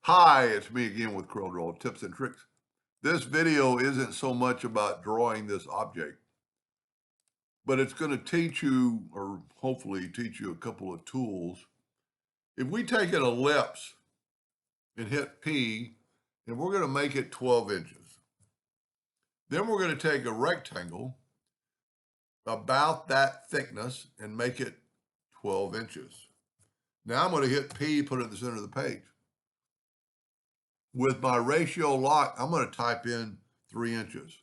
Hi, it's me again with Corel Draw tips and tricks. This video isn't so much about drawing this object, but it's going to teach you, or hopefully teach you, a couple of tools. If we take an ellipse and hit P, and we're going to make it 12 inches. Then we're going to take a rectangle about that thickness and make it 12 inches. Now I'm going to hit P, put it in the center of the page. With my ratio lock, I'm going to type in 3 inches.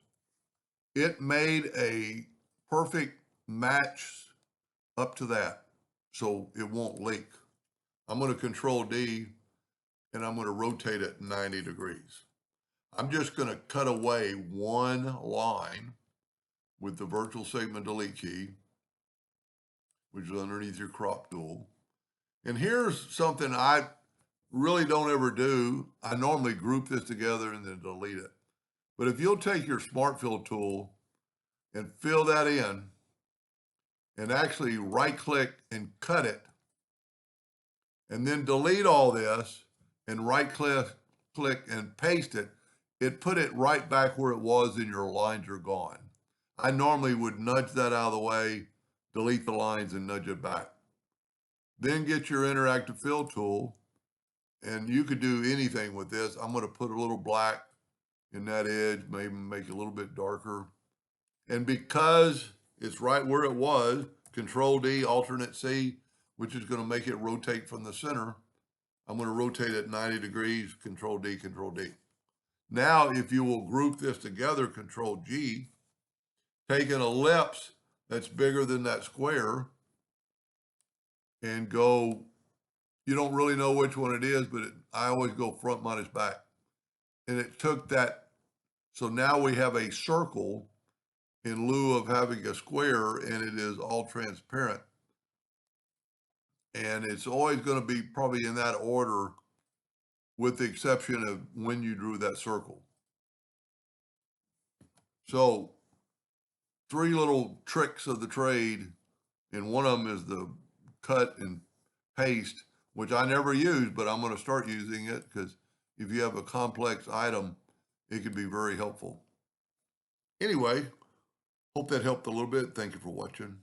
It made a perfect match up to that, so it won't leak. I'm going to Control D, and I'm going to rotate it 90 degrees. I'm just going to cut away one line with the virtual segment delete key, which is underneath your crop tool. And here's something I really don't ever do. I normally group this together and then delete it. But if you'll take your Smart Fill tool and fill that in, and actually right click and cut it, and then delete all this and right click and paste it, it put it right back where it was and your lines are gone. I normally would nudge that out of the way, delete the lines and nudge it back. Then get your interactive fill tool, and you could do anything with this. I'm going to put a little black in that edge, maybe make it a little bit darker. And because it's right where it was, Control D, Alternate C, which is going to make it rotate from the center. I'm going to rotate it 90 degrees, Control D, Control D. Now, if you will group this together, Control G, take an ellipse that's bigger than that square and go, you don't really know which one it is, but I always go front minus back. And it took that, so now we have a circle in lieu of having a square, and it is all transparent. And it's always going to be probably in that order, with the exception of when you drew that circle. So 3 little tricks of the trade, and one of them is the cut and paste, which I never use, but I'm going to start using it because if you have a complex item, it can be very helpful. Anyway, hope that helped a little bit. Thank you for watching.